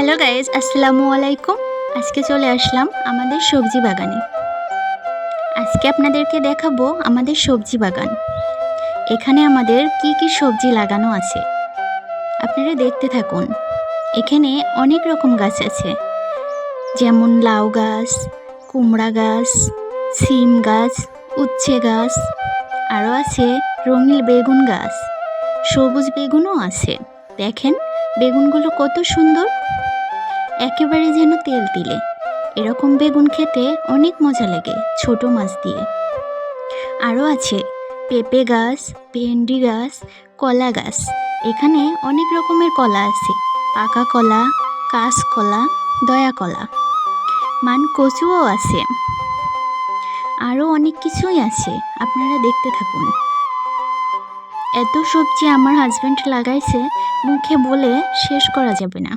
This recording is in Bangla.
হ্যালো গাইজ, আসসালামু আলাইকুম। আজকে চলে আসলাম আমাদের সবজি বাগানে। আজকে আপনাদেরকে দেখাবো আমাদের সবজি বাগান। এখানে আমাদের কি কি সবজি লাগানো আছে আপনারা দেখতে থাকুন। এখানে অনেক রকম গাছ আছে, যেমন লাউ গাছ, কুমড়া গাছ, সিম গাছ, উচ্ছে গাছ, আরও আছে রঙিন বেগুন গাছ, সবুজ বেগুনও আছে। দেখেন বেগুনগুলো কত সুন্দর, একেবারে যেন তেল তিলে। এরকম বেগুন খেতে অনেক মজা লাগে ছোট মাছ দিয়ে। আরও আছে পেঁপে গাছ, ভেন্ডি গাছ, কলা গাছ। এখানে অনেক রকমের কলা আছে, পাকা কলা, কাঁচ কলা, দয়া কলা, মান কচুও আছে। আরও অনেক কিছুই আছে, আপনারা দেখতে থাকুন। এত সবজি আমার হাজব্যান্ড লাগাইছে, মুখে বলে শেষ করা যাবে না।